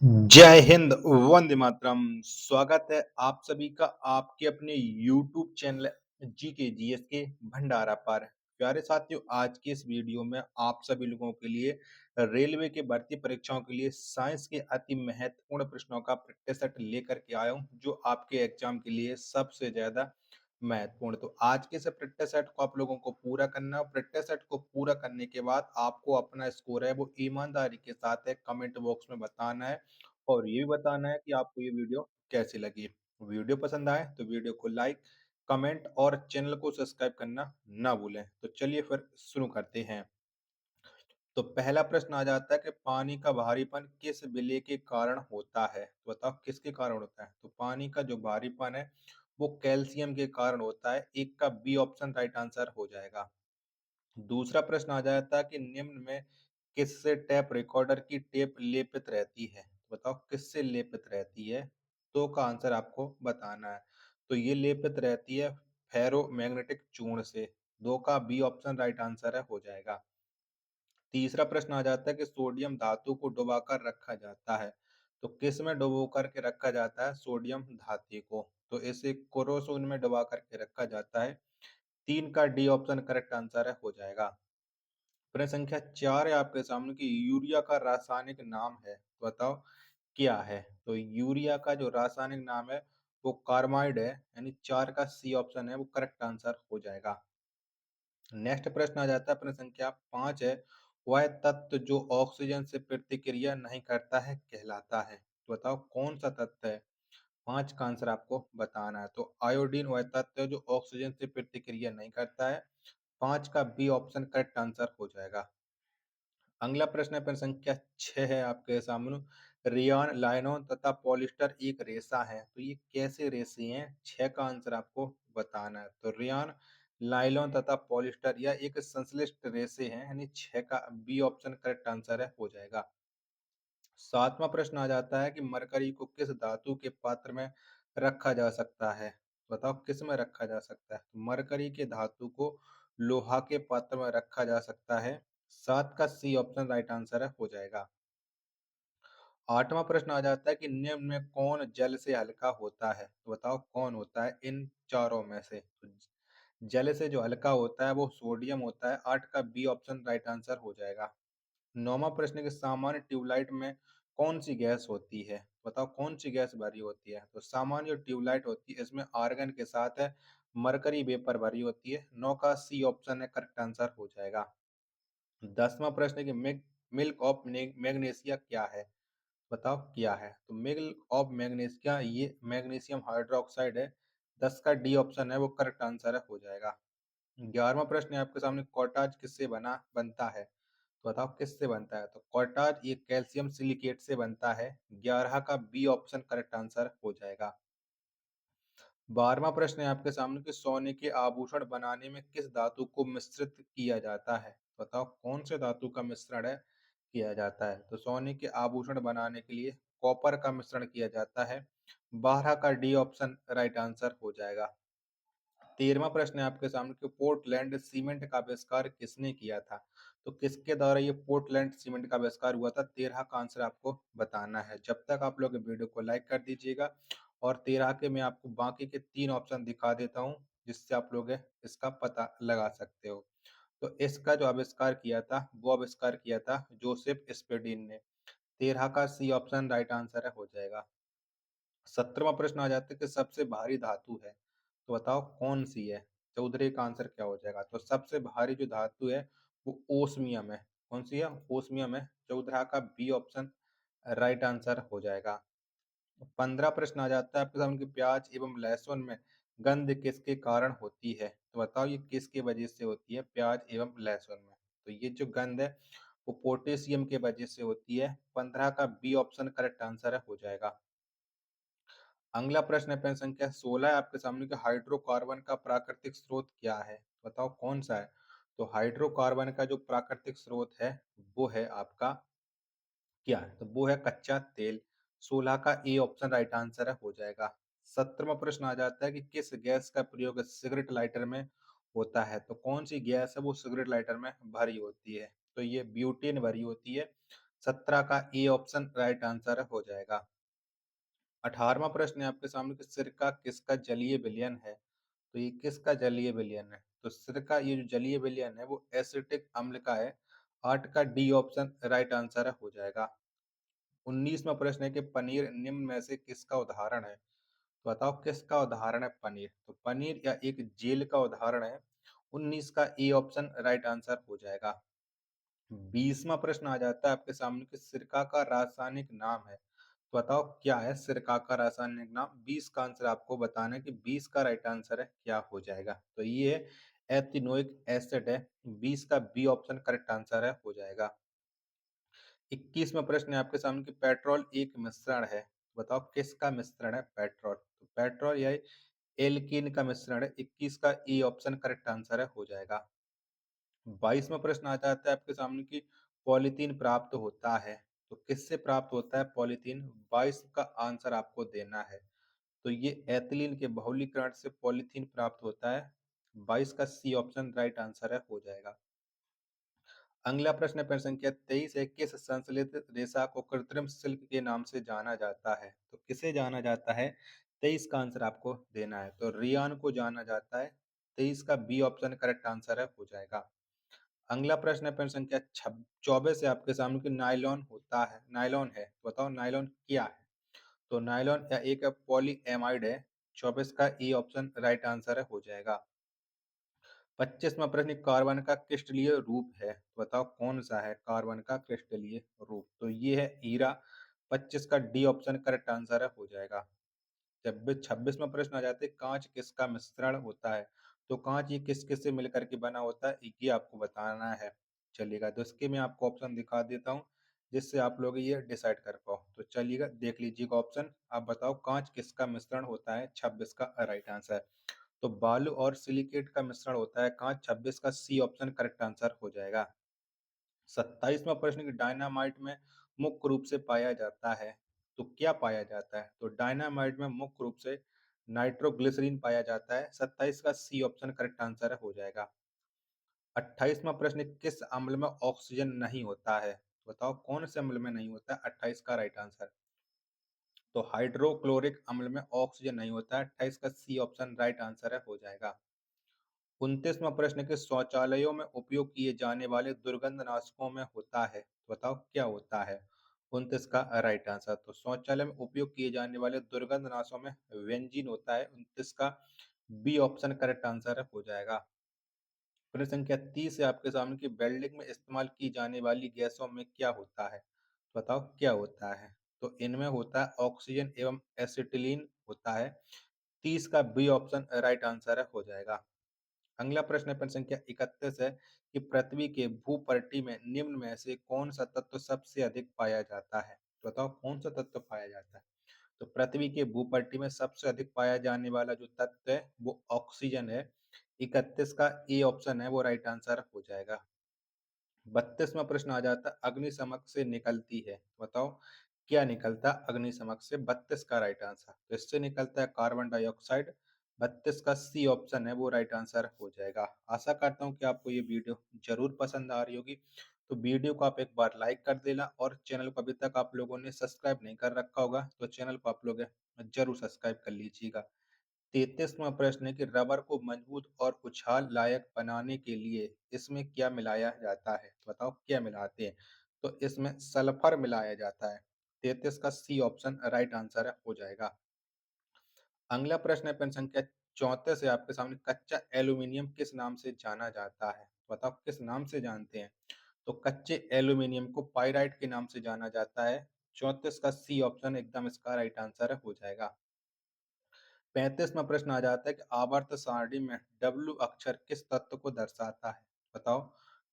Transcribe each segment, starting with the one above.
जय हिंद, वंदे मातरम। स्वागत है आप सभी का आपके अपने यूट्यूब चैनल जीके जीएस के भंडारा पर। प्यारे साथियों, आज के इस वीडियो में आप सभी लोगों के लिए रेलवे के भर्ती परीक्षाओं के लिए साइंस के अति महत्वपूर्ण प्रश्नों का प्रैक्टिस सेट लेकर के आया हूं, जो आपके एग्जाम के लिए सबसे ज्यादा महत्वपूर्ण। तो आज के इस प्रैक्टिस सेट को आप लोगों को पूरा करना है और प्रैक्टिस सेट को पूरा करने के बाद आपको अपना स्कोर है वो ईमानदारी के साथ है कमेंट बॉक्स में बताना है और ये भी बताना है कि आपको ये वीडियो कैसी लगी। वीडियो पसंद आए तो वीडियो को लाइक, कमेंट और चैनल को सब्सक्राइब करना ना भूलें। तो चलिए फिर शुरू करते हैं। तो पहला प्रश्न आ जाता है कि पानी का भारीपन किस विलेय के कारण होता है? तो बताओ किसके कारण होता है? तो पानी का जो भारीपन है वो कैल्शियम के कारण होता है। एक का बी ऑप्शन राइट आंसर हो जाएगा। दूसरा प्रश्न आ जाता है कि निम्न में किससे टेप रिकॉर्डर की टेप लेपित रहती है? बताओ किससे लेपित रहती है? तो का आंसर आपको बताना है। तो ये लेपित रहती है फेरोमैग्नेटिक चूर्ण से। दो का बी ऑप्शन राइट आंसर है हो जाएगा। तीसरा प्रश्न आ जाता है कि सोडियम धातु को डुबाकर रखा जाता है। तो किस में डुबो करके रखा जाता है सोडियम धातु को? तो इसे कोरोसोन में डुबा करके रखा जाता है। तीन का डी ऑप्शन करेक्ट आंसर है हो जाएगा। प्रश्न संख्या 4 है आपके सामने कि यूरिया का रासायनिक नाम है। बताओ क्या है? तो यूरिया का जो रासायनिक नाम है वो कार्बाइड है, यानी 4 का सी ऑप्शन है वो करेक्ट आंसर हो जाएगा। नेक्स्ट प्रश्न आ जाता है प्रश्न संख्या 5 है, वह तत्व जो ऑक्सीजन से प्रतिक्रिया नहीं करता है कहलाता है। तो बताओ कौन सा तत्व है? 5 का आंसर आपको बताना है। तो आयोडीन वह तत्व है जो ऑक्सीजन से प्रतिक्रिया नहीं करता है। 5 का बी ऑप्शन करेक्ट आंसर हो जाएगा। अगला प्रश्न है प्रश्न संख्या 6 है आपके सामने। रियान, लाइनोन तथा पॉलिस्टर एक रेशा है। तो ये कैसे रेशे हैं? 6 का आंसर आपको बताना है। तो रियान, लाइलॉन तथा पॉलिस्टर यह एक संश्लिष्ट रेशे हैं, यानी 6 का बी ऑप्शन करेक्ट आंसर है हो जाएगा। सातवां प्रश्न आ जाता है कि मरकरी को किस धातु के पात्र में रखा जा सकता है? बताओ किस में रखा जा सकता है? तो मरकरी के धातु को लोहा के पात्र में रखा जा सकता है। 7 का सी ऑप्शन राइट आंसर है हो जाएगा। आठवां प्रश्न आ जाता है कि निम्न में कौन जल से हल्का होता है? तो बताओ कौन होता है इन चारों में से? तो जल से जो हल्का होता है वो सोडियम होता है। 8 का बी ऑप्शन राइट आंसर हो जाएगा। नौवां प्रश्न है कि सामान्य ट्यूबलाइट में कौन सी गैस होती है? बताओ कौन सी गैस भरी होती है? तो सामान्य जो ट्यूबलाइट होती है इसमें आर्गन के साथ है मरकरी वेपर भरी होती है। 9 का सी ऑप्शन है करेक्ट आंसर हो जाएगा। 10वां प्रश्न है कि मिल्क ऑफ मैग्नीशिया क्या है? बताओ क्या है? तो मिल्क ऑफ मैग्नीशिया ये मैग्नीशियम हाइड्रोक्साइड है। 10 का डी ऑप्शन है वो करेक्ट आंसर है हो जाएगा। 11वां प्रश्न है आपके सामने, कॉटाज किससे बनता है? तो बताओ किससे बनता है? तो कॉटाज ये कैल्शियम सिलिकेट से बनता है। 11 का बी ऑप्शन करेक्ट आंसर हो जाएगा। 12वां प्रश्न है आपके सामने कि सोने के आभूषण बनाने में किस धातु को मिश्रित किया जाता है? बताओ कौन से धातु का मिश्रण है किया जाता है? तो सोने के आभूषण बनाने के लिए कॉपर का मिश्रण किया जाता है। 12 का डी ऑप्शन राइट आंसर हो जाएगा। 13वां प्रश्न है आपके सामने कि पोर्टलैंड सीमेंट का आविष्कार किसने किया था? तो किसके द्वारा ये पोर्टलैंड सीमेंट का आविष्कार हुआ था? 13 का आंसर आपको बताना है। जब तक आप लोग वीडियो को लाइक कर दीजिएगा और 13 के मैं आपको बाकी के 3 ऑप्शन दिखा देता हूँ, जिससे आप लोग इसका पता लगा सकते हो। तो इसका जो आविष्कार किया था वो आविष्कार किया था जोसेफ स्पेडिन ने। 13 का सी ऑप्शन राइट आंसर है हो जाएगा। 17वां प्रश्न आ जाता है कि सबसे भारी धातु है। तो बताओ कौन सी है? 14 का आंसर क्या हो जाएगा? तो सबसे भारी जो धातु है वो ओस्मियम है। कौन सी है? ओस्मियम है। 14 का बी ऑप्शन राइट आंसर हो जाएगा। 15 प्रश्न आ जाता है आपके सामने कि प्याज एवं लहसुन में गंध किसके कारण होती है? तो बताओ ये किसकी वजह से होती है प्याज एवं लहसुन में? तो ये जो गंध है वो पोटेशियम के वजह से होती है। 15 का बी ऑप्शन करेक्ट आंसर है हो जाएगा। अगला प्रश्न है प्रश्न संख्या 16 है आपके सामने कि हाइड्रोकार्बन का प्राकृतिक स्रोत क्या है? बताओ कौन सा है? तो हाइड्रोकार्बन का जो प्राकृतिक स्रोत है वो है आपका क्या है? तो वो है कच्चा तेल। 16 का ए ऑप्शन राइट आंसर है हो जाएगा। 17वां प्रश्न आ जाता है कि किस गैस का प्रयोग सिगरेट लाइटर में होता है? तो कौन सी गैस है वो सिगरेट लाइटर में भरी होती है? तो ये ब्यूटेन भरी होती है। 17 का ए ऑप्शन राइट आंसर हो जाएगा। 18वां प्रश्न है आपके सामने कि सिरका किसका जलीय विलयन है? तो ये किसका जलीय विलयन है? तो सिरका ये जो जलीय विलयन है वो एसिटिक अम्ल का है। 8 का डी ऑप्शन राइट आंसर हो जाएगा। 19वां प्रश्न है कि पनीर निम्न में से किसका उदाहरण है? तो बताओ किसका उदाहरण है पनीर? तो पनीर या एक जेल का उदाहरण है। 19 का ए ऑप्शन राइट आंसर हो जाएगा। 20वां प्रश्न आ जाता है आपके सामने कि सिरका का रासायनिक नाम है। तो बताओ क्या है सिरका का रासायनिक नाम? 20 का आंसर आपको बताना है कि 20 का राइट आंसर है क्या हो जाएगा? तो ये है एथिनोइक एसिड है। 20 का बी ऑप्शन करेक्ट आंसर है हो जाएगा। 21वां प्रश्न है आपके सामने कि पेट्रोल एक मिश्रण है। बताओ किसका मिश्रण है पेट्रोल? तो पेट्रोल या एल्कीन का मिश्रण है। 21 का ई ऑप्शन करेक्ट आंसर है हो जाएगा। 22वां प्रश्न आ जाता है आपके सामने कि पॉलीथीन प्राप्त होता है। तो किससे प्राप्त होता है पॉलीथीन? 22 का आंसर आपको देना है। तो ये एथिलीन के बहुलीकरण से पॉलीथीन प्राप्त होता है। 22 का सी ऑप्शन राइट आंसर है हो जाएगा। अगला प्रश्न प्रश्न संख्या 23 है किस संश्लेषित रेशा को कृत्रिम सिल्क के नाम से जाना जाता है? तो किसे जाना जाता है? 23 का आंसर आपको देना है। तो रियान को जाना जाता है। 23 का बी ऑप्शन करेक्ट आंसर है हो जाएगा। अगला प्रश्न है प्रश्न संख्या 24 है आपके सामने कि नायलॉन होता है नायलॉन है। तो बताओ नायलॉन क्या है? तो नायलॉन या एक पॉलीएमाइड है। 24 का ई ऑप्शन राइट आंसर है हो जाएगा। 25वां प्रश्न कार्बन का क्रिस्टलीय रूप है। तो बताओ कौन सा है कार्बन का क्रिस्टलीय रूप? तो ये है हीरा। 25 का डी ऑप्शन करेक्ट आंसर है हो जाएगा। जब 26वां प्रश्न आ जाते हैं कांच किसका मिश्रण होता है? तो कांच ये किस किस से मिलकर के बना होता है ये आपको बताना है। चलिएगा तो इसके मैं आपको ऑप्शन दिखा देता हूँ जिससे आप लोग ये डिसाइड कर पाओ। तो चलिएगा देख लीजिएगा ऑप्शन। आप बताओ कांच किसका मिश्रण होता है? 26 का राइट आंसर। तो बालू और सिलिकेट का मिश्रण होता है कांच। 26 का सी ऑप्शन करेक्ट आंसर हो जाएगा। 27वां प्रश्न कि डायनामाइट में मुख्य रूप से पाया जाता है। तो क्या पाया जाता है? तो डायनामाइट में मुख्य रूप से नाइट्रोग्लिसरीन पाया जाता है। 27 का सी ऑप्शन करेक्ट आंसर हो जाएगा। 28वां प्रश्न किस अम्ल में ऑक्सीजन नहीं होता है? तो बताओ कौन से अम्ल में नहीं होता है? 28 का राइट आंसर। तो हाइड्रोक्लोरिक अम्ल में ऑक्सीजन नहीं होता है। 28 का सी ऑप्शन राइट आंसर है हो जाएगा। 29वां प्रश्न के शौचालयों में उपयोग किए जाने वाले दुर्गंधनाशकों में होता है। तो बताओ क्या होता है? 29 का राइट आंसर। तो शौचालय में उपयोग किए जाने वाले दुर्गंधनाशों में बेंजीन होता है। 29 का बी ऑप्शन करेक्ट आंसर हो जाएगा। प्रश्न संख्या 30 है आपके सामने कि वेल्डिंग में इस्तेमाल की जाने वाली गैसों में क्या होता है? तो बताओ क्या होता है? तो इनमें होता है ऑक्सीजन एवं एसिटिलीन होता है। 30 का बी ऑप्शन राइट आंसर हो जाएगा। अगला प्रश्न है प्रश्न संख्या 31 है कि पृथ्वी के भूपटल में निम्न में से कौन सा तत्व सबसे अधिक पाया जाता है? तो बताओ कौन सा तत्व पाया जाता है? तो पृथ्वी के भूपटल में सबसे अधिक पाया जाने वाला जो तत्व है वो ऑक्सीजन है। 31 का ए ऑप्शन है वो राइट आंसर हो जाएगा। 32वां प्रश्न आ जाता है अग्निशमक से निकलती है। बताओ क्या निकलता है अग्निशमक से? 32 का राइट आंसर। तो इससे निकलता है कार्बन डाइऑक्साइड। 32 का सी ऑप्शन है वो राइट आंसर हो जाएगा। आशा करता हूँ कि आपको ये वीडियो जरूर पसंद आ रही होगी। तो वीडियो को आप एक बार लाइक कर देना और चैनल को अभी तक आप लोगों ने सब्सक्राइब नहीं कर रखा होगा तो चैनल को आप लोग जरूर सब्सक्राइब कर लीजिएगा। 33वां प्रश्न है कि रबर को मजबूत और उछाल लायक बनाने के लिए इसमें क्या मिलाया जाता है? तो बताओ क्या मिलाते हैं? तो इसमें सल्फर मिलाया जाता है। 33 का सी ऑप्शन राइट आंसर है हो जाएगा। अगला प्रश्न है प्रश्न संख्या 34 है आपके सामने कच्चा एल्यूमिनियम किस नाम से जाना जाता है? बताओ किस नाम से जानते हैं? तो कच्चे एल्यूमिनियम को पाइराइट के नाम से जाना जाता है। 34 का सी ऑप्शन एकदम इसका राइट आंसर हो जाएगा। 35वां प्रश्न आ जाता है कि आवर्त सारणी में डब्ल्यू अक्षर किस तत्व को दर्शाता है? बताओ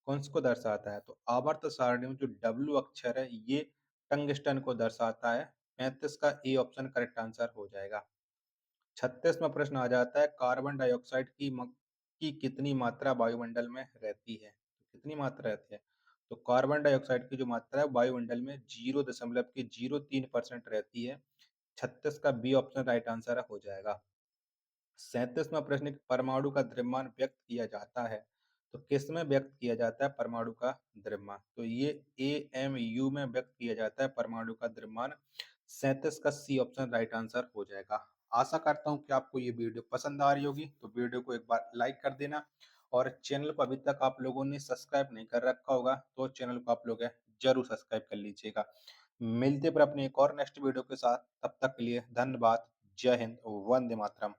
कौन को दर्शाता है? तो आवर्त सारणी में जो डब्ल्यू अक्षर है ये टंगस्टन को दर्शाता है। 35 का ए ऑप्शन करेक्ट आंसर हो जाएगा। 36वां प्रश्न आ जाता है कार्बन डाइऑक्साइड की कितनी मात्रा वायुमंडल में रहती है? तो कितनी मात्रा रहती है? तो कार्बन डाइऑक्साइड की जो मात्रा है वायुमंडल में 0.03% रहती है। 36 का बी ऑप्शन राइट आंसर हो जाएगा। 37वां प्रश्न परमाणु का द्रव्यमान व्यक्त किया जाता है। तो किसमें व्यक्त किया जाता है परमाणु का द्रव्यमान? तो ये एएमयू में व्यक्त किया जाता है परमाणु का द्रव्यमान। 37 का सी ऑप्शन राइट आंसर हो जाएगा। आशा करता हूँ कि आपको ये वीडियो पसंद आ रही होगी, तो वीडियो को एक बार लाइक कर देना और चैनल को अभी तक आप लोगों ने सब्सक्राइब नहीं कर रखा होगा, तो चैनल को आप लोग ज़रूर सब्सक्राइब कर लीजिएगा। मिलते हैं फिर अपने एक और नेक्स्ट वीडियो के साथ, तब तक के लिए धन्यवाद। जय हिंद, वंदे मातरम।